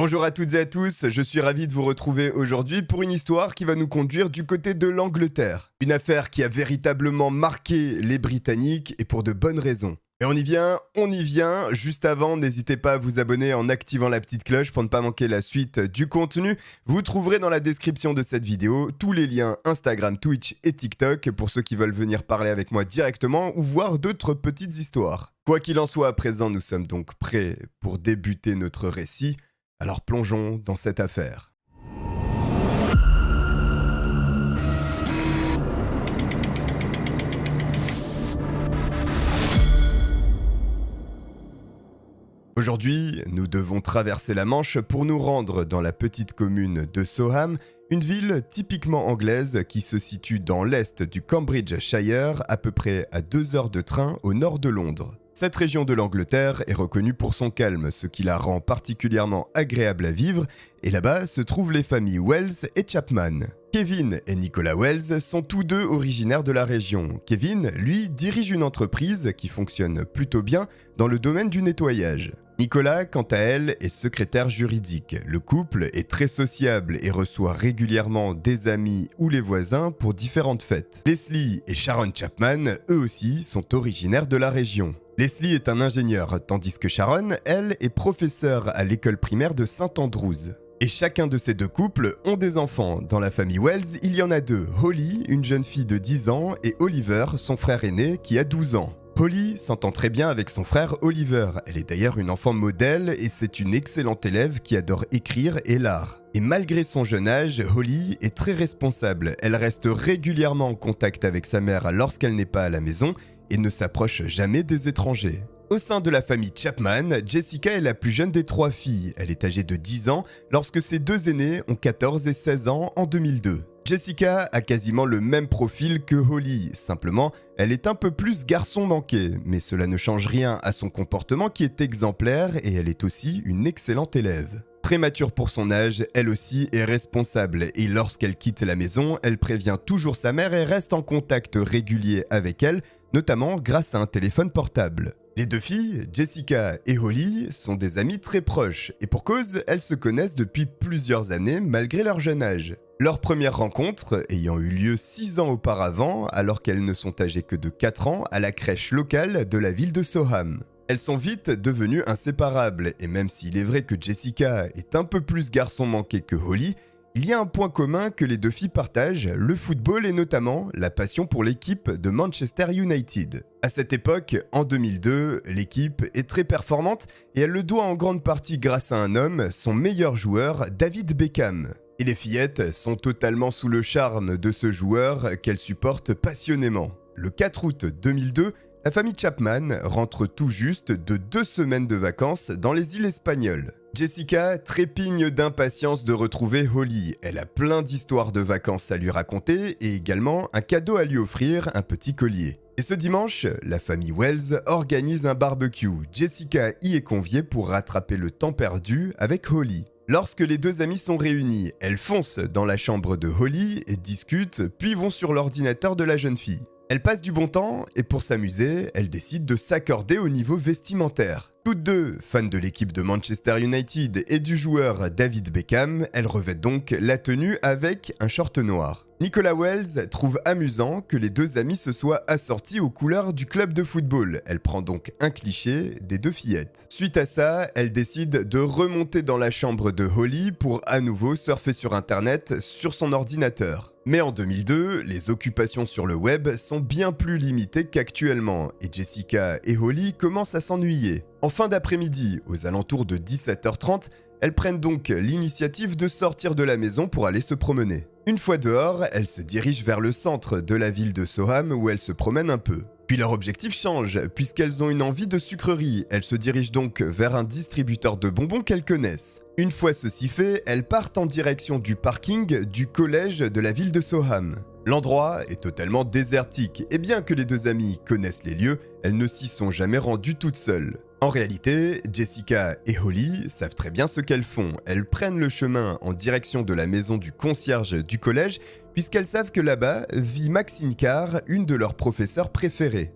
Bonjour à toutes et à tous, je suis ravi de vous retrouver aujourd'hui pour une histoire qui va nous conduire du côté de l'Angleterre. Une affaire qui a véritablement marqué les Britanniques et pour de bonnes raisons. Et on y vient. Juste avant, n'hésitez pas à vous abonner en activant la petite cloche pour ne pas manquer la suite du contenu. Vous trouverez dans la description de cette vidéo tous les liens Instagram, Twitch et TikTok pour ceux qui veulent venir parler avec moi directement ou voir d'autres petites histoires. Quoi qu'il en soit, à présent, nous sommes donc prêts pour débuter notre récit. Alors plongeons dans cette affaire. Aujourd'hui, nous devons traverser la Manche pour nous rendre dans la petite commune de Soham, une ville typiquement anglaise qui se situe dans l'est du Cambridgeshire, à peu près à 2 heures de train au nord de Londres. Cette région de l'Angleterre est reconnue pour son calme, ce qui la rend particulièrement agréable à vivre, et là-bas se trouvent les familles Wells et Chapman. Kevin et Nicolas Wells sont tous deux originaires de la région. Kevin, lui, dirige une entreprise qui fonctionne plutôt bien dans le domaine du nettoyage. Nicolas, quant à elle, est secrétaire juridique. Le couple est très sociable et reçoit régulièrement des amis ou les voisins pour différentes fêtes. Leslie et Sharon Chapman, eux aussi, sont originaires de la région. Leslie est un ingénieur, tandis que Sharon, elle, est professeure à l'école primaire de St Andrews. Et chacun de ces deux couples ont des enfants. Dans la famille Wells, il y en a deux, Holly, une jeune fille de 10 ans, et Oliver, son frère aîné, qui a 12 ans. Holly s'entend très bien avec son frère Oliver. Elle est d'ailleurs une enfant modèle et c'est une excellente élève qui adore écrire et l'art. Et malgré son jeune âge, Holly est très responsable. Elle reste régulièrement en contact avec sa mère lorsqu'elle n'est pas à la maison et ne s'approche jamais des étrangers. Au sein de la famille Chapman, Jessica est la plus jeune des 3 filles. Elle est âgée de 10 ans lorsque ses deux aînés ont 14 et 16 ans en 2002. Jessica a quasiment le même profil que Holly, simplement elle est un peu plus garçon manqué, mais cela ne change rien à son comportement qui est exemplaire et elle est aussi une excellente élève. Très mature pour son âge, elle aussi est responsable et lorsqu'elle quitte la maison, elle prévient toujours sa mère et reste en contact régulier avec elle, notamment grâce à un téléphone portable. Les deux filles, Jessica et Holly, sont des amies très proches et pour cause, elles se connaissent depuis plusieurs années malgré leur jeune âge. Leur première rencontre ayant eu lieu 6 ans auparavant, alors qu'elles ne sont âgées que de 4 ans, à la crèche locale de la ville de Soham. Elles sont vite devenues inséparables, et même s'il est vrai que Jessica est un peu plus garçon manqué que Holly, il y a un point commun que les deux filles partagent, le football et notamment la passion pour l'équipe de Manchester United. À cette époque, en 2002, l'équipe est très performante et elle le doit en grande partie grâce à un homme, son meilleur joueur, David Beckham. Et les fillettes sont totalement sous le charme de ce joueur qu'elles supportent passionnément. Le 4 août 2002, la famille Chapman rentre tout juste de 2 semaines de vacances dans les îles espagnoles. Jessica trépigne d'impatience de retrouver Holly. Elle a plein d'histoires de vacances à lui raconter et également un cadeau à lui offrir, un petit collier. Et ce dimanche, la famille Wells organise un barbecue. Jessica y est conviée pour rattraper le temps perdu avec Holly. Lorsque les deux amies sont réunies, elles foncent dans la chambre de Holly et discutent, puis vont sur l'ordinateur de la jeune fille. Elles passent du bon temps et pour s'amuser, elles décident de s'accorder au niveau vestimentaire. Toutes deux, fans de l'équipe de Manchester United et du joueur David Beckham, elles revêtent donc la tenue avec un short noir. Nicolas Wells trouve amusant que les deux amies se soient assorties aux couleurs du club de football. Elle prend donc un cliché des deux fillettes. Suite à ça, elle décide de remonter dans la chambre de Holly pour à nouveau surfer sur internet sur son ordinateur. Mais en 2002, les occupations sur le web sont bien plus limitées qu'actuellement et Jessica et Holly commencent à s'ennuyer. En fin d'après-midi, aux alentours de 17h30, elles prennent donc l'initiative de sortir de la maison pour aller se promener. Une fois dehors, elles se dirigent vers le centre de la ville de Soham où elles se promènent un peu. Puis leur objectif change, puisqu'elles ont une envie de sucreries. Elles se dirigent donc vers un distributeur de bonbons qu'elles connaissent. Une fois ceci fait, elles partent en direction du parking du collège de la ville de Soham. L'endroit est totalement désertique, et bien que les deux amies connaissent les lieux, elles ne s'y sont jamais rendues toutes seules. En réalité, Jessica et Holly savent très bien ce qu'elles font. Elles prennent le chemin en direction de la maison du concierge du collège, puisqu'elles savent que là-bas vit Maxine Carr, une de leurs professeurs préférées.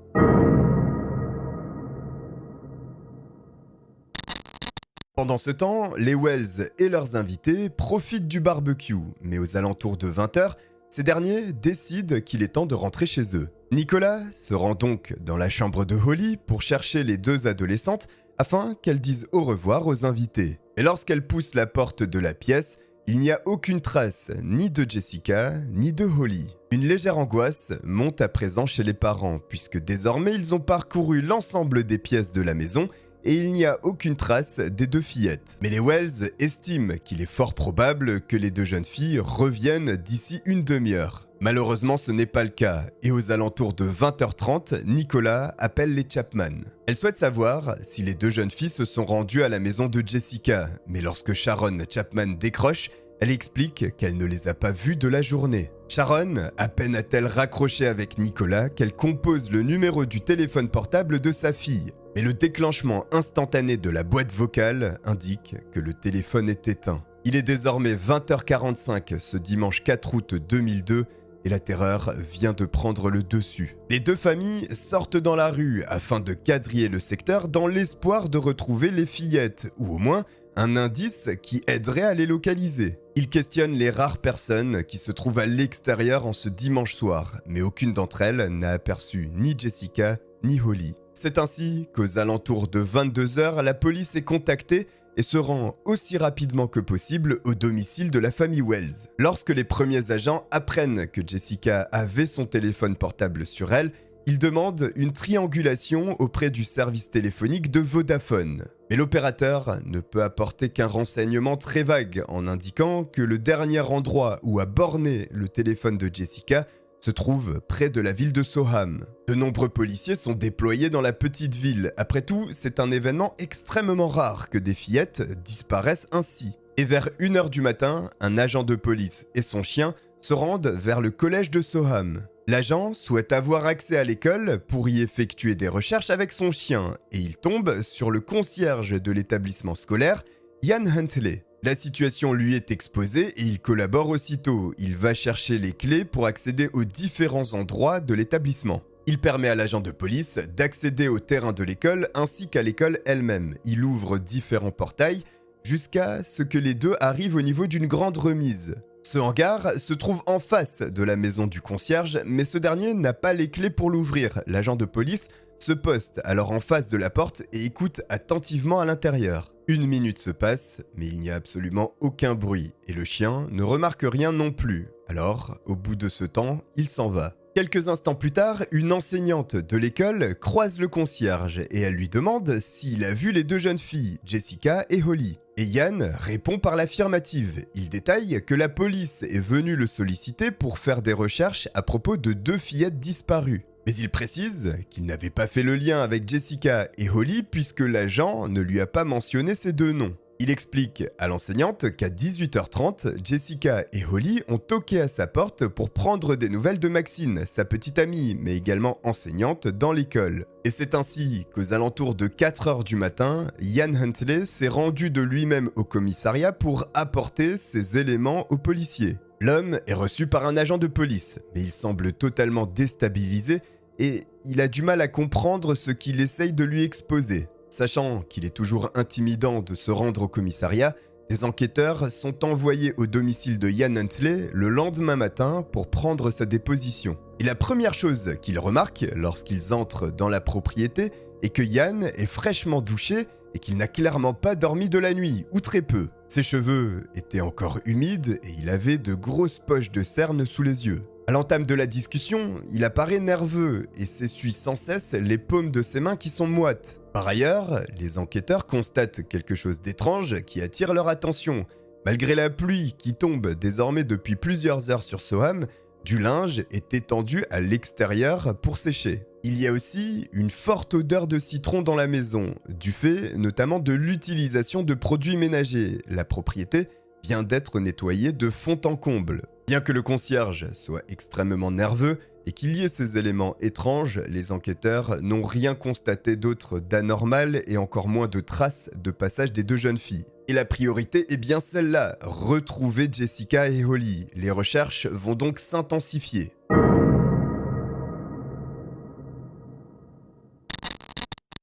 Pendant ce temps, les Wells et leurs invités profitent du barbecue, mais aux alentours de 20h, ces derniers décident qu'il est temps de rentrer chez eux. Nicolas se rend donc dans la chambre de Holly pour chercher les deux adolescentes afin qu'elles disent au revoir aux invités. Et lorsqu'elle pousse la porte de la pièce, il n'y a aucune trace ni de Jessica ni de Holly. Une légère angoisse monte à présent chez les parents puisque désormais ils ont parcouru l'ensemble des pièces de la maison et il n'y a aucune trace des deux fillettes. Mais les Wells estiment qu'il est fort probable que les deux jeunes filles reviennent d'ici une demi-heure. Malheureusement, ce n'est pas le cas, et aux alentours de 20h30, Nicolas appelle les Chapman. Elle souhaite savoir si les deux jeunes filles se sont rendues à la maison de Jessica, mais lorsque Sharon Chapman décroche, elle explique qu'elle ne les a pas vues de la journée. Sharon, à peine a-t-elle raccroché avec Nicolas qu'elle compose le numéro du téléphone portable de sa fille. Mais le déclenchement instantané de la boîte vocale indique que le téléphone est éteint. Il est désormais 20h45 ce dimanche 4 août 2002 et la terreur vient de prendre le dessus. Les deux familles sortent dans la rue afin de quadriller le secteur dans l'espoir de retrouver les fillettes, ou au moins un indice qui aiderait à les localiser. Ils questionnent les rares personnes qui se trouvent à l'extérieur en ce dimanche soir, mais aucune d'entre elles n'a aperçu ni Jessica ni Holly. C'est ainsi qu'aux alentours de 22h, la police est contactée et se rend aussi rapidement que possible au domicile de la famille Wells. Lorsque les premiers agents apprennent que Jessica avait son téléphone portable sur elle, ils demandent une triangulation auprès du service téléphonique de Vodafone. Mais l'opérateur ne peut apporter qu'un renseignement très vague en indiquant que le dernier endroit où a borné le téléphone de Jessica se trouve près de la ville de Soham. De nombreux policiers sont déployés dans la petite ville. Après tout, c'est un événement extrêmement rare que des fillettes disparaissent ainsi. Et vers 1h du matin, un agent de police et son chien se rendent vers le collège de Soham. L'agent souhaite avoir accès à l'école pour y effectuer des recherches avec son chien et il tombe sur le concierge de l'établissement scolaire, Ian Huntley. La situation lui est exposée et il collabore aussitôt. Il va chercher les clés pour accéder aux différents endroits de l'établissement. Il permet à l'agent de police d'accéder au terrain de l'école ainsi qu'à l'école elle-même. Il ouvre différents portails jusqu'à ce que les deux arrivent au niveau d'une grande remise. Ce hangar se trouve en face de la maison du concierge, mais ce dernier n'a pas les clés pour l'ouvrir. L'agent de police se poste alors en face de la porte et écoute attentivement à l'intérieur. 1 minute se passe, mais il n'y a absolument aucun bruit, et le chien ne remarque rien non plus. Alors, au bout de ce temps, il s'en va. Quelques instants plus tard, une enseignante de l'école croise le concierge et elle lui demande s'il a vu les deux jeunes filles, Jessica et Holly. Et Yann répond par l'affirmative. Il détaille que la police est venue le solliciter pour faire des recherches à propos de deux fillettes disparues. Mais il précise qu'il n'avait pas fait le lien avec Jessica et Holly puisque l'agent ne lui a pas mentionné ces deux noms. Il explique à l'enseignante qu'à 18h30, Jessica et Holly ont toqué à sa porte pour prendre des nouvelles de Maxine, sa petite amie, mais également enseignante dans l'école. Et c'est ainsi qu'aux alentours de 4h du matin, Ian Huntley s'est rendu de lui-même au commissariat pour apporter ses éléments aux policiers. L'homme est reçu par un agent de police, mais il semble totalement déstabilisé et il a du mal à comprendre ce qu'il essaye de lui exposer. Sachant qu'il est toujours intimidant de se rendre au commissariat, des enquêteurs sont envoyés au domicile de Ian Huntley le lendemain matin pour prendre sa déposition. Et la première chose qu'ils remarquent lorsqu'ils entrent dans la propriété est que Ian est fraîchement douché et qu'il n'a clairement pas dormi de la nuit, ou très peu. Ses cheveux étaient encore humides et il avait de grosses poches de cerne sous les yeux. À l'entame de la discussion, il apparaît nerveux et s'essuie sans cesse les paumes de ses mains qui sont moites. Par ailleurs, les enquêteurs constatent quelque chose d'étrange qui attire leur attention. Malgré la pluie qui tombe désormais depuis plusieurs heures sur Soham, du linge est étendu à l'extérieur pour sécher. Il y a aussi une forte odeur de citron dans la maison, du fait notamment de l'utilisation de produits ménagers. La propriété vient d'être nettoyée de fond en comble. Bien que le concierge soit extrêmement nerveux et qu'il y ait ces éléments étranges, les enquêteurs n'ont rien constaté d'autre d'anormal et encore moins de traces de passage des deux jeunes filles. Et la priorité est bien celle-là, retrouver Jessica et Holly. Les recherches vont donc s'intensifier.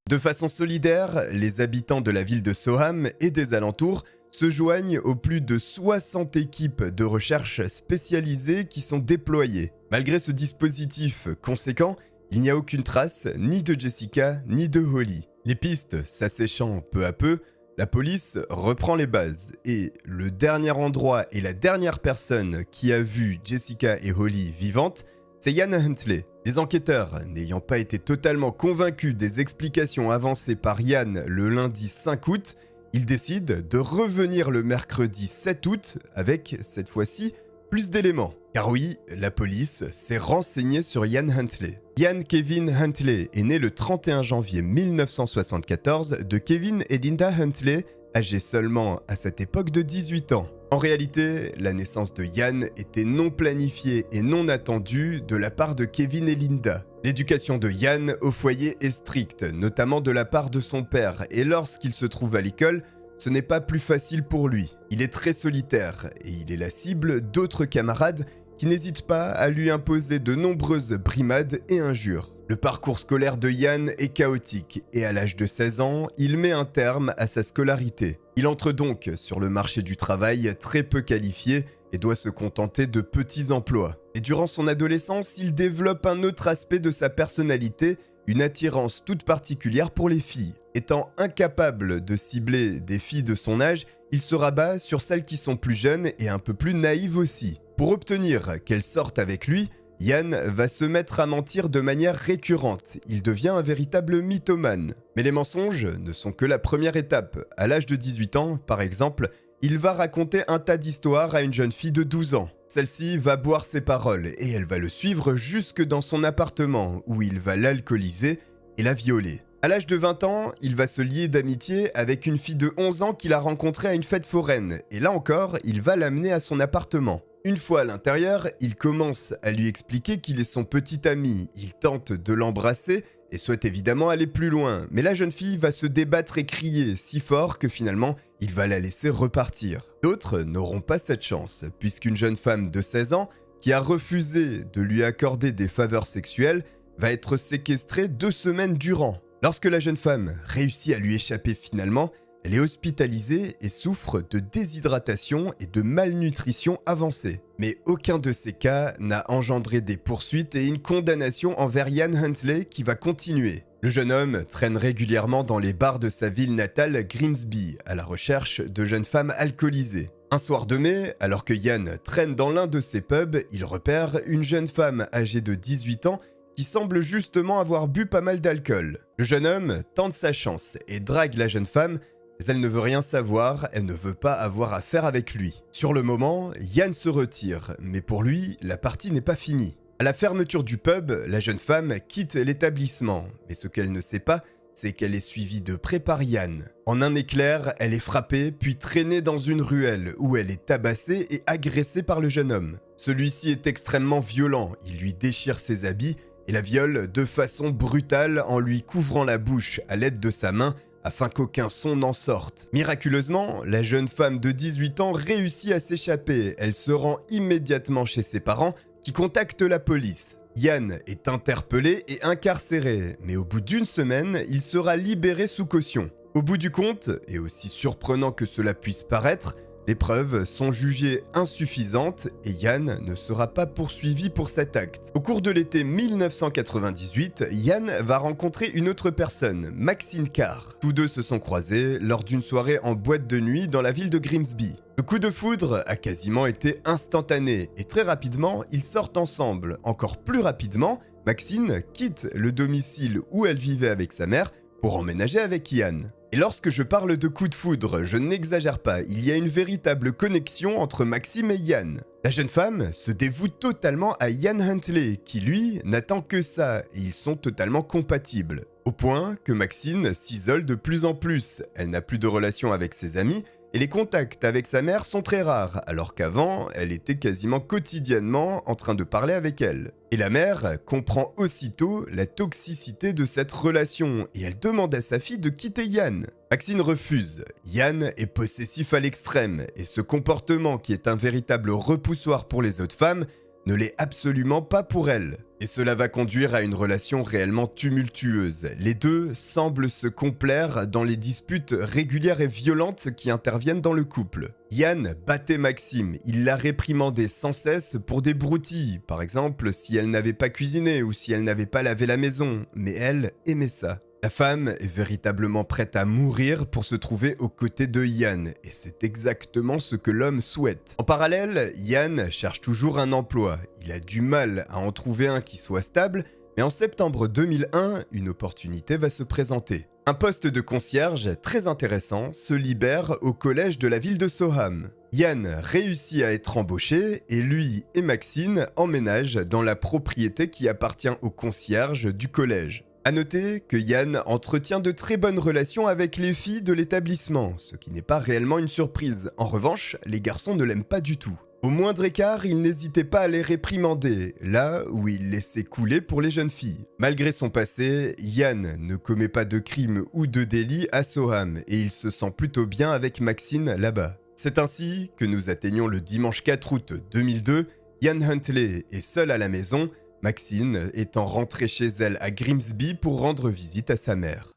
De façon solidaire, les habitants de la ville de Soham et des alentours se joignent aux plus de 60 équipes de recherche spécialisées qui sont déployées. Malgré ce dispositif conséquent, il n'y a aucune trace ni de Jessica ni de Holly. Les pistes s'asséchant peu à peu, la police reprend les bases et le dernier endroit et la dernière personne qui a vu Jessica et Holly vivantes, c'est Ian Huntley. Les enquêteurs, n'ayant pas été totalement convaincus des explications avancées par Ian le lundi 5 août, ils décident de revenir le mercredi 7 août avec, cette fois-ci, plus d'éléments. Car oui, la police s'est renseignée sur Ian Huntley. Ian Kevin Huntley est né le 31 janvier 1974 de Kevin et Linda Huntley, âgés seulement à cette époque de 18 ans. En réalité, la naissance de Ian était non planifiée et non attendue de la part de Kevin et Linda. L'éducation de Ian au foyer est stricte, notamment de la part de son père, et lorsqu'il se trouve à l'école, ce n'est pas plus facile pour lui. Il est très solitaire et il est la cible d'autres camarades qui n'hésitent pas à lui imposer de nombreuses brimades et injures. Le parcours scolaire de Ian est chaotique et à l'âge de 16 ans, il met un terme à sa scolarité. Il entre donc sur le marché du travail très peu qualifié et doit se contenter de petits emplois. Et durant son adolescence, il développe un autre aspect de sa personnalité, une attirance toute particulière pour les filles. Étant incapable de cibler des filles de son âge, il se rabat sur celles qui sont plus jeunes et un peu plus naïves aussi. Pour obtenir qu'elles sortent avec lui, Ian va se mettre à mentir de manière récurrente. Il devient un véritable mythomane. Mais les mensonges ne sont que la première étape. À l'âge de 18 ans, par exemple, il va raconter un tas d'histoires à une jeune fille de 12 ans. Celle-ci va boire ses paroles et elle va le suivre jusque dans son appartement où il va l'alcooliser et la violer. À l'âge de 20 ans, il va se lier d'amitié avec une fille de 11 ans qu'il a rencontrée à une fête foraine. Et là encore, il va l'amener à son appartement. Une fois à l'intérieur, il commence à lui expliquer qu'il est son petit ami. Il tente de l'embrasser et souhaite évidemment aller plus loin. Mais la jeune fille va se débattre et crier si fort que finalement, il va la laisser repartir. D'autres n'auront pas cette chance, puisqu'une jeune femme de 16 ans, qui a refusé de lui accorder des faveurs sexuelles, va être séquestrée 2 semaines durant. Lorsque la jeune femme réussit à lui échapper finalement, elle est hospitalisée et souffre de déshydratation et de malnutrition avancée. Mais aucun de ces cas n'a engendré des poursuites et une condamnation envers Ian Huntley qui va continuer. Le jeune homme traîne régulièrement dans les bars de sa ville natale Grimsby à la recherche de jeunes femmes alcoolisées. Un soir de mai, alors que Ian traîne dans l'un de ses pubs, il repère une jeune femme âgée de 18 ans qui semble justement avoir bu pas mal d'alcool. Le jeune homme tente sa chance et drague la jeune femme, mais elle ne veut rien savoir, elle ne veut pas avoir affaire avec lui. Sur le moment, Ian se retire, mais pour lui, la partie n'est pas finie. À la fermeture du pub, la jeune femme quitte l'établissement, mais ce qu'elle ne sait pas, c'est qu'elle est suivie de près par Ian. En un éclair, elle est frappée, puis traînée dans une ruelle, où elle est tabassée et agressée par le jeune homme. Celui-ci est extrêmement violent, il lui déchire ses habits et la viole de façon brutale en lui couvrant la bouche à l'aide de sa main, afin qu'aucun son n'en sorte. Miraculeusement, la jeune femme de 18 ans réussit à s'échapper. Elle se rend immédiatement chez ses parents, qui contactent la police. Ian est interpellé et incarcéré, mais au bout d'une semaine, il sera libéré sous caution. Au bout du compte, et aussi surprenant que cela puisse paraître, les preuves sont jugées insuffisantes et Ian ne sera pas poursuivi pour cet acte. Au cours de l'été 1998, Ian va rencontrer une autre personne, Maxine Carr. Tous deux se sont croisés lors d'une soirée en boîte de nuit dans la ville de Grimsby. Le coup de foudre a quasiment été instantané et très rapidement, ils sortent ensemble. Encore plus rapidement, Maxine quitte le domicile où elle vivait avec sa mère pour emménager avec Ian. Et lorsque je parle de coup de foudre, je n'exagère pas, il y a une véritable connexion entre Maxime et Ian. La jeune femme se dévoue totalement à Ian Huntley, qui lui n'attend que ça, et ils sont totalement compatibles. Au point que Maxine s'isole de plus en plus, elle n'a plus de relation avec ses amis, et les contacts avec sa mère sont très rares, alors qu'avant, elle était quasiment quotidiennement en train de parler avec elle. Et la mère comprend aussitôt la toxicité de cette relation, et elle demande à sa fille de quitter Ian. Maxine refuse. Ian est possessif à l'extrême, et ce comportement qui est un véritable repoussoir pour les autres femmes ne l'est absolument pas pour elle. Et cela va conduire à une relation réellement tumultueuse. Les deux semblent se complaire dans les disputes régulières et violentes qui interviennent dans le couple. Yann battait Maxime, il la réprimandait sans cesse pour des broutilles, par exemple si elle n'avait pas cuisiné ou si elle n'avait pas lavé la maison, mais elle aimait ça. La femme est véritablement prête à mourir pour se trouver aux côtés de Yann, et c'est exactement ce que l'homme souhaite. En parallèle, Yann cherche toujours un emploi. Il a du mal à en trouver un qui soit stable, mais en septembre 2001, une opportunité va se présenter. Un poste de concierge très intéressant se libère au collège de la ville de Soham. Yann réussit à être embauché et lui et Maxine emménagent dans la propriété qui appartient au concierge du collège. A noter que Yann entretient de très bonnes relations avec les filles de l'établissement, ce qui n'est pas réellement une surprise. En revanche, les garçons ne l'aiment pas du tout. Au moindre écart, il n'hésitait pas à les réprimander, là où il laissait couler pour les jeunes filles. Malgré son passé, Yann ne commet pas de crimes ou de délits à Soham et il se sent plutôt bien avec Maxine là-bas. C'est ainsi que nous atteignons le dimanche 4 août 2002, Yann Huntley est seul à la maison, Maxine étant rentrée chez elle à Grimsby pour rendre visite à sa mère.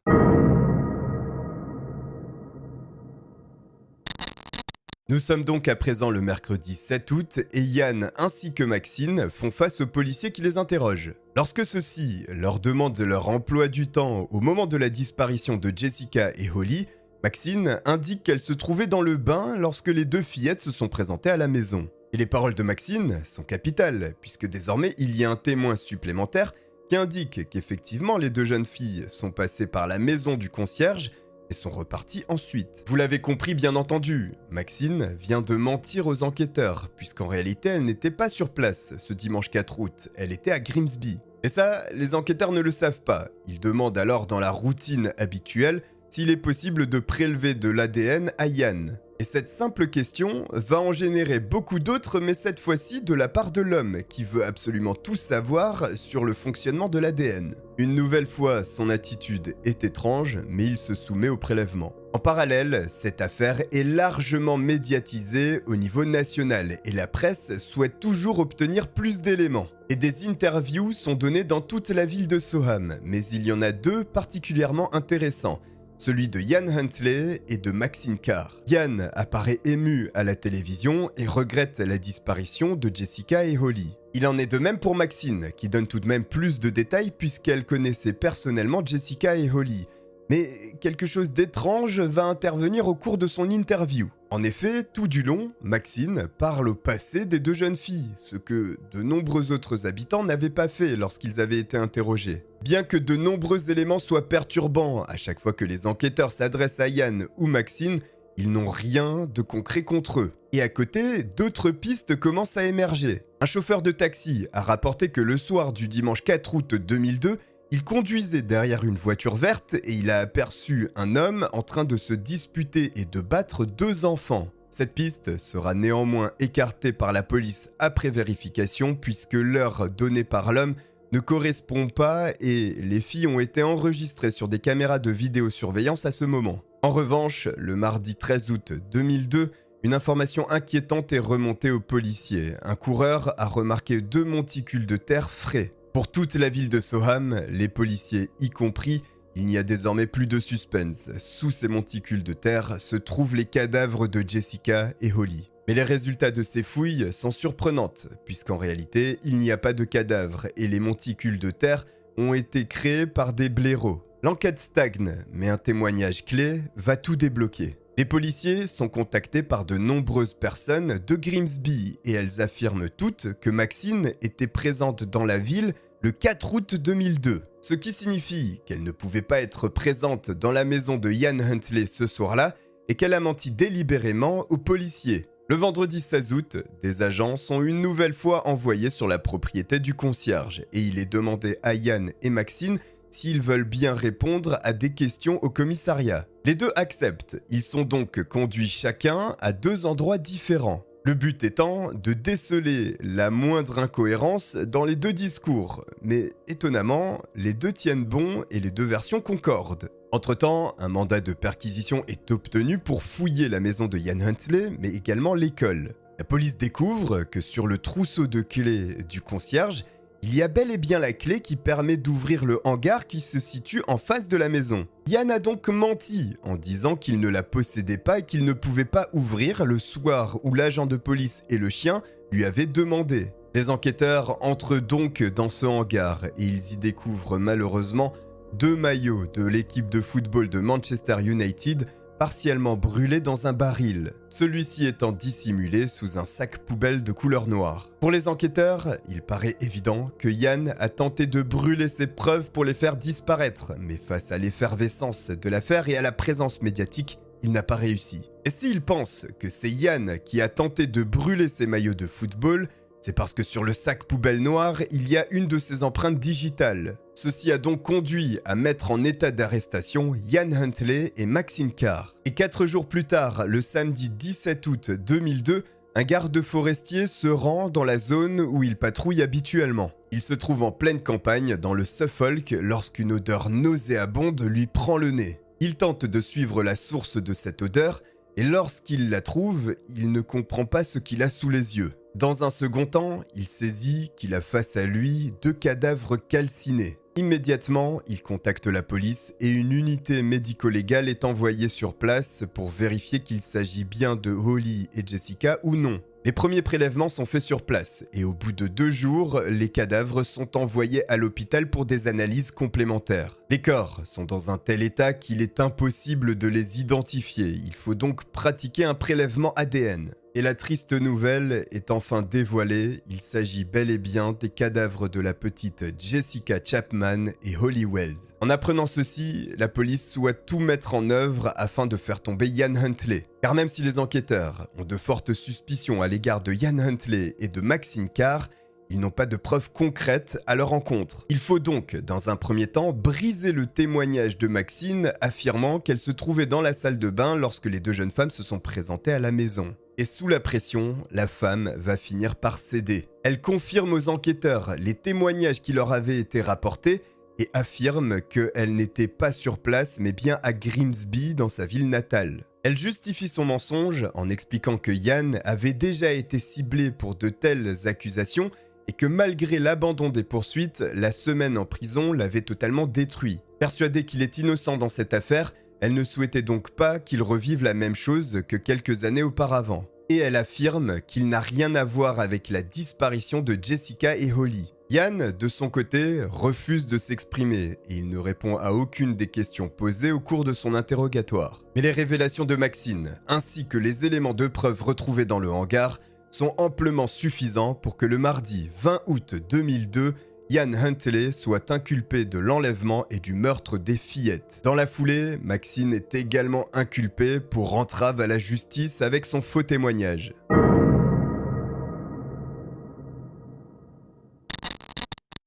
Nous sommes donc à présent le mercredi 7 août et Yann ainsi que Maxine font face aux policiers qui les interrogent. Lorsque ceux-ci leur demandent leur emploi du temps au moment de la disparition de Jessica et Holly, Maxine indique qu'elle se trouvait dans le bain lorsque les deux fillettes se sont présentées à la maison. Et les paroles de Maxine sont capitales, puisque désormais il y a un témoin supplémentaire qui indique qu'effectivement les deux jeunes filles sont passées par la maison du concierge et sont reparties ensuite. Vous l'avez compris bien entendu, Maxine vient de mentir aux enquêteurs, puisqu'en réalité elle n'était pas sur place ce dimanche 4 août, elle était à Grimsby. Et ça, les enquêteurs ne le savent pas, ils demandent alors dans la routine habituelle s'il est possible de prélever de l'ADN à Yann. Et cette simple question va en générer beaucoup d'autres, mais cette fois-ci de la part de l'homme, qui veut absolument tout savoir sur le fonctionnement de l'ADN. Une nouvelle fois, son attitude est étrange, mais il se soumet au prélèvement. En parallèle, cette affaire est largement médiatisée au niveau national, et la presse souhaite toujours obtenir plus d'éléments. Et des interviews sont données dans toute la ville de Soham, mais il y en a deux particulièrement intéressants. Celui de Yann Huntley et de Maxine Carr. Yann apparaît ému à la télévision et regrette la disparition de Jessica et Holly. Il en est de même pour Maxine, qui donne tout de même plus de détails puisqu'elle connaissait personnellement Jessica et Holly. Mais quelque chose d'étrange va intervenir au cours de son interview. En effet, tout du long, Maxine parle au passé des deux jeunes filles, ce que de nombreux autres habitants n'avaient pas fait lorsqu'ils avaient été interrogés. Bien que de nombreux éléments soient perturbants à chaque fois que les enquêteurs s'adressent à Yann ou Maxine, ils n'ont rien de concret contre eux. Et à côté, d'autres pistes commencent à émerger. Un chauffeur de taxi a rapporté que le soir du dimanche 4 août 2002, il conduisait derrière une voiture verte et il a aperçu un homme en train de se disputer et de battre deux enfants. Cette piste sera néanmoins écartée par la police après vérification puisque l'heure donnée par l'homme ne correspond pas et les filles ont été enregistrées sur des caméras de vidéosurveillance à ce moment. En revanche, le mardi 13 août 2002, une information inquiétante est remontée aux policiers. Un coureur a remarqué deux monticules de terre frais. Pour toute la ville de Soham, les policiers y compris, il n'y a désormais plus de suspense. Sous ces monticules de terre se trouvent les cadavres de Jessica et Holly. Mais les résultats de ces fouilles sont surprenantes, puisqu'en réalité, il n'y a pas de cadavres et les monticules de terre ont été créés par des blaireaux. L'enquête stagne, mais un témoignage clé va tout débloquer. Les policiers sont contactés par de nombreuses personnes de Grimsby et elles affirment toutes que Maxine était présente dans la ville le 4 août 2002. Ce qui signifie qu'elle ne pouvait pas être présente dans la maison de Yann Huntley ce soir-là et qu'elle a menti délibérément aux policiers. Le vendredi 16 août, des agents sont une nouvelle fois envoyés sur la propriété du concierge et il est demandé à Yann et Maxine s'ils veulent bien répondre à des questions au commissariat. Les deux acceptent, ils sont donc conduits chacun à deux endroits différents. Le but étant de déceler la moindre incohérence dans les deux discours, mais étonnamment, les deux tiennent bon et les deux versions concordent. Entre-temps, un mandat de perquisition est obtenu pour fouiller la maison de Yann Huntley, mais également l'école. La police découvre que sur le trousseau de clés du concierge, il y a bel et bien la clé qui permet d'ouvrir le hangar qui se situe en face de la maison. Yann a donc menti en disant qu'il ne la possédait pas et qu'il ne pouvait pas ouvrir le soir où l'agent de police et le chien lui avaient demandé. Les enquêteurs entrent donc dans ce hangar et ils y découvrent malheureusement 2 maillots de l'équipe de football de Manchester United partiellement brûlés dans un baril, celui-ci étant dissimulé sous un sac poubelle de couleur noire. Pour les enquêteurs, il paraît évident que Yann a tenté de brûler ses preuves pour les faire disparaître, mais face à l'effervescence de l'affaire et à la présence médiatique, il n'a pas réussi. Et s'il pense que c'est Yann qui a tenté de brûler ses maillots de football, c'est parce que sur le sac poubelle noir, il y a une de ses empreintes digitales. Ceci a donc conduit à mettre en état d'arrestation Ian Huntley et Maxine Carr. Et 4 jours plus tard, le samedi 17 août 2002, un garde forestier se rend dans la zone où il patrouille habituellement. Il se trouve en pleine campagne dans le Suffolk lorsqu'une odeur nauséabonde lui prend le nez. Il tente de suivre la source de cette odeur et lorsqu'il la trouve, il ne comprend pas ce qu'il a sous les yeux. Dans un second temps, il saisit qu'il a face à lui 2 cadavres calcinés. Immédiatement, il contacte la police et une unité médico-légale est envoyée sur place pour vérifier qu'il s'agit bien de Holly et Jessica ou non. Les premiers prélèvements sont faits sur place et au bout de 2 jours, les cadavres sont envoyés à l'hôpital pour des analyses complémentaires. Les corps sont dans un tel état qu'il est impossible de les identifier. Il faut donc pratiquer un prélèvement ADN. Et la triste nouvelle est enfin dévoilée, il s'agit bel et bien des cadavres de la petite Jessica Chapman et Holly Wells. En apprenant ceci, la police souhaite tout mettre en œuvre afin de faire tomber Ian Huntley. Car même si les enquêteurs ont de fortes suspicions à l'égard de Ian Huntley et de Maxine Carr, ils n'ont pas de preuves concrètes à leur encontre. Il faut donc, dans un premier temps, briser le témoignage de Maxine affirmant qu'elle se trouvait dans la salle de bain lorsque les 2 jeunes femmes se sont présentées à la maison. Et sous la pression, la femme va finir par céder. Elle confirme aux enquêteurs les témoignages qui leur avaient été rapportés et affirme qu'elle n'était pas sur place mais bien à Grimsby dans sa ville natale. Elle justifie son mensonge en expliquant que Yann avait déjà été ciblé pour de telles accusations et que malgré l'abandon des poursuites, la semaine en prison l'avait totalement détruit. Persuadée qu'il est innocent dans cette affaire, elle ne souhaitait donc pas qu'il revive la même chose que quelques années auparavant. Et elle affirme qu'il n'a rien à voir avec la disparition de Jessica et Holly. Yann, de son côté, refuse de s'exprimer et il ne répond à aucune des questions posées au cours de son interrogatoire. Mais les révélations de Maxine, ainsi que les éléments de preuve retrouvés dans le hangar, sont amplement suffisants pour que le mardi 20 août 2002, Ian Huntley soit inculpé de l'enlèvement et du meurtre des fillettes. Dans la foulée, Maxine est également inculpée pour entrave à la justice avec son faux témoignage.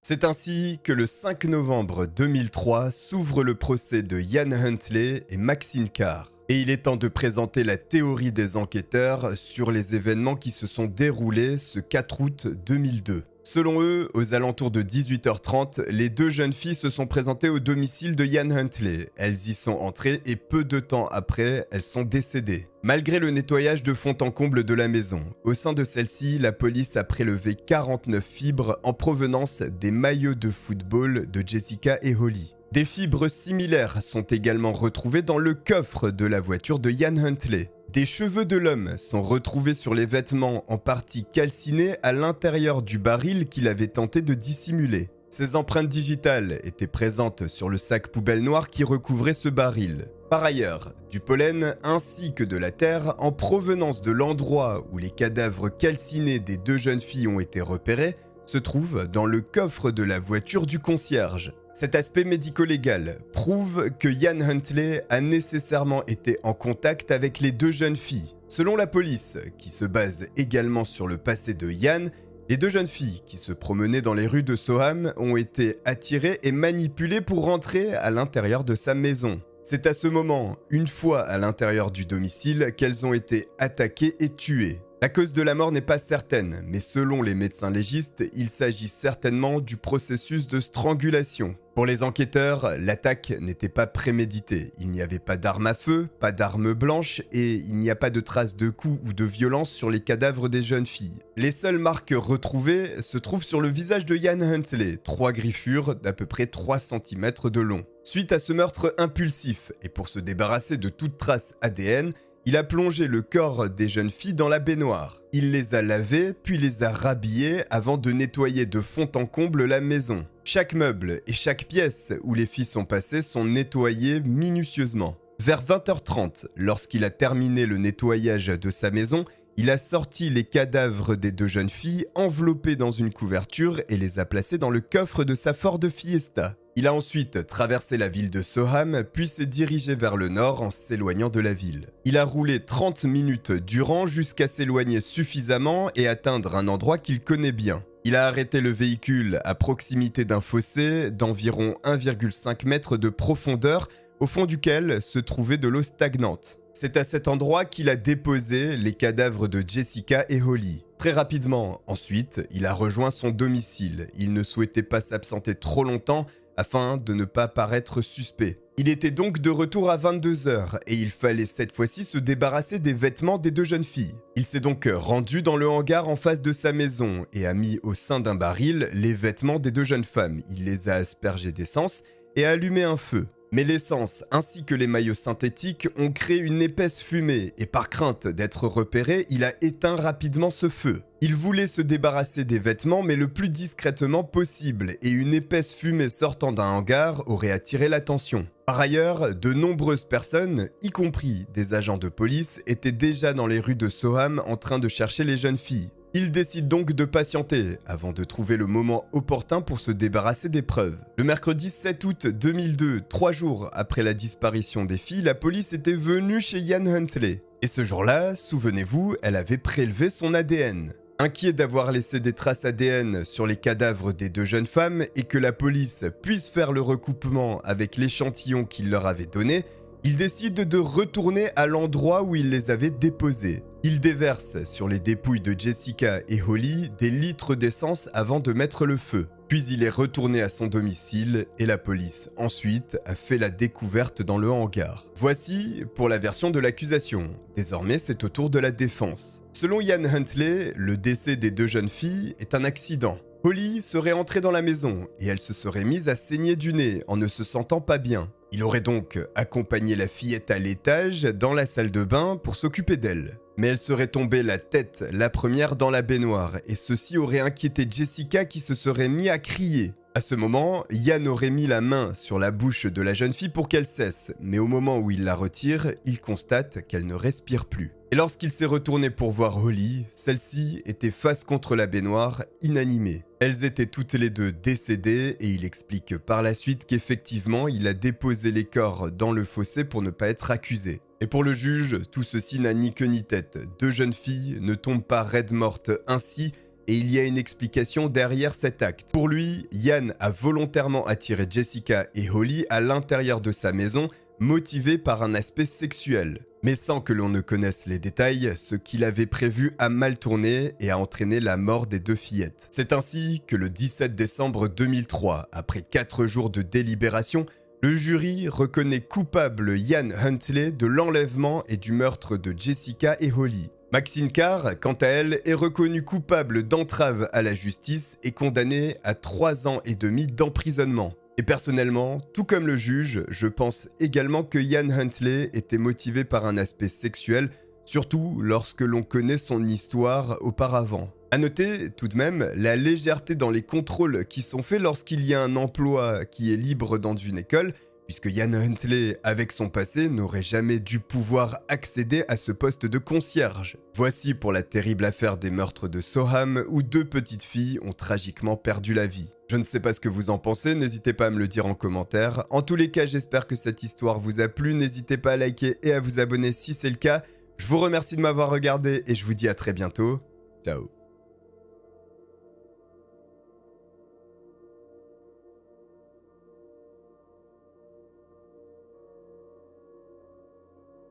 C'est ainsi que le 5 novembre 2003 s'ouvre le procès de Ian Huntley et Maxine Carr. Et il est temps de présenter la théorie des enquêteurs sur les événements qui se sont déroulés ce 4 août 2002. Selon eux, aux alentours de 18h30, les 2 jeunes filles se sont présentées au domicile de Ian Huntley. Elles y sont entrées et peu de temps après, elles sont décédées. Malgré le nettoyage de fond en comble de la maison, au sein de celle-ci, la police a prélevé 49 fibres en provenance des maillots de football de Jessica et Holly. Des fibres similaires sont également retrouvées dans le coffre de la voiture de Ian Huntley. Des cheveux de l'homme sont retrouvés sur les vêtements en partie calcinés à l'intérieur du baril qu'il avait tenté de dissimuler. Ces empreintes digitales étaient présentes sur le sac poubelle noir qui recouvrait ce baril. Par ailleurs, du pollen ainsi que de la terre en provenance de l'endroit où les cadavres calcinés des 2 jeunes filles ont été repérés se trouvent dans le coffre de la voiture du concierge. Cet aspect médico-légal prouve que Ian Huntley a nécessairement été en contact avec les 2 jeunes filles. Selon la police, qui se base également sur le passé de Ian, les 2 jeunes filles qui se promenaient dans les rues de Soham ont été attirées et manipulées pour rentrer à l'intérieur de sa maison. C'est à ce moment, une fois à l'intérieur du domicile, qu'elles ont été attaquées et tuées. La cause de la mort n'est pas certaine, mais selon les médecins légistes, il s'agit certainement du processus de strangulation. Pour les enquêteurs, l'attaque n'était pas préméditée. Il n'y avait pas d'arme à feu, pas d'arme blanche et il n'y a pas de traces de coups ou de violence sur les cadavres des jeunes filles. Les seules marques retrouvées se trouvent sur le visage de Ian Huntley, 3 griffures d'à peu près 3 cm de long. Suite à ce meurtre impulsif et pour se débarrasser de toute trace ADN, il a plongé le corps des jeunes filles dans la baignoire. Il les a lavées, puis les a rhabillées avant de nettoyer de fond en comble la maison. Chaque meuble et chaque pièce où les filles sont passées sont nettoyées minutieusement. Vers 20h30, lorsqu'il a terminé le nettoyage de sa maison, il a sorti les cadavres des 2 jeunes filles enveloppées dans une couverture et les a placés dans le coffre de sa Ford Fiesta. Il a ensuite traversé la ville de Soham, puis s'est dirigé vers le nord en s'éloignant de la ville. Il a roulé 30 minutes durant jusqu'à s'éloigner suffisamment et atteindre un endroit qu'il connaît bien. Il a arrêté le véhicule à proximité d'un fossé d'environ 1,5 m de profondeur, au fond duquel se trouvait de l'eau stagnante. C'est à cet endroit qu'il a déposé les cadavres de Jessica et Holly. Très rapidement, ensuite, il a rejoint son domicile. Il ne souhaitait pas s'absenter trop longtemps afin de ne pas paraître suspect. Il était donc de retour à 22h et il fallait cette fois-ci se débarrasser des vêtements des 2 jeunes filles. Il s'est donc rendu dans le hangar en face de sa maison et a mis au sein d'un baril les vêtements des 2 jeunes femmes. Il les a aspergés d'essence et a allumé un feu. Mais l'essence ainsi que les maillots synthétiques ont créé une épaisse fumée et par crainte d'être repéré, il a éteint rapidement ce feu. Il voulait se débarrasser des vêtements mais le plus discrètement possible et une épaisse fumée sortant d'un hangar aurait attiré l'attention. Par ailleurs, de nombreuses personnes, y compris des agents de police, étaient déjà dans les rues de Soham en train de chercher les jeunes filles. Il décide donc de patienter avant de trouver le moment opportun pour se débarrasser des preuves. Le mercredi 7 août 2002, 3 jours après la disparition des filles, la police était venue chez Ian Huntley. Et ce jour-là, souvenez-vous, elle avait prélevé son ADN. Inquiet d'avoir laissé des traces ADN sur les cadavres des 2 jeunes femmes et que la police puisse faire le recoupement avec l'échantillon qu'il leur avait donné, il décide de retourner à l'endroit où il les avait déposés. Il déverse sur les dépouilles de Jessica et Holly des litres d'essence avant de mettre le feu. Puis il est retourné à son domicile et la police ensuite a fait la découverte dans le hangar. Voici pour la version de l'accusation. Désormais, c'est au tour de la défense. Selon Ian Huntley, le décès des 2 jeunes filles est un accident. Holly serait entrée dans la maison et elle se serait mise à saigner du nez en ne se sentant pas bien. Il aurait donc accompagné la fillette à l'étage dans la salle de bain pour s'occuper d'elle. Mais elle serait tombée la tête la première dans la baignoire et ceci aurait inquiété Jessica qui se serait mis à crier. À ce moment, Ian aurait mis la main sur la bouche de la jeune fille pour qu'elle cesse, mais au moment où il la retire, il constate qu'elle ne respire plus. Et lorsqu'il s'est retourné pour voir Holly, celle-ci était face contre la baignoire, inanimée. Elles étaient toutes les 2 décédées et il explique par la suite qu'effectivement il a déposé les corps dans le fossé pour ne pas être accusé. Et pour le juge, tout ceci n'a ni queue ni tête. 2 jeunes filles ne tombent pas raides mortes ainsi et il y a une explication derrière cet acte. Pour lui, Ian a volontairement attiré Jessica et Holly à l'intérieur de sa maison, motivé par un aspect sexuel. Mais sans que l'on ne connaisse les détails, ce qu'il avait prévu a mal tourné et a entraîné la mort des 2 fillettes. C'est ainsi que le 17 décembre 2003, après 4 jours de délibération, le jury reconnaît coupable Ian Huntley de l'enlèvement et du meurtre de Jessica et Holly. Maxine Carr, quant à elle, est reconnue coupable d'entrave à la justice et condamnée à 3 ans et demi d'emprisonnement. Et personnellement, tout comme le juge, je pense également que Ian Huntley était motivé par un aspect sexuel, surtout lorsque l'on connaît son histoire auparavant. A noter tout de même la légèreté dans les contrôles qui sont faits lorsqu'il y a un emploi qui est libre dans une école, puisque Ian Huntley, avec son passé, n'aurait jamais dû pouvoir accéder à ce poste de concierge. Voici pour la terrible affaire des meurtres de Soham, où 2 petites filles ont tragiquement perdu la vie. Je ne sais pas ce que vous en pensez, n'hésitez pas à me le dire en commentaire. En tous les cas, j'espère que cette histoire vous a plu, n'hésitez pas à liker et à vous abonner si c'est le cas. Je vous remercie de m'avoir regardé et je vous dis à très bientôt. Ciao.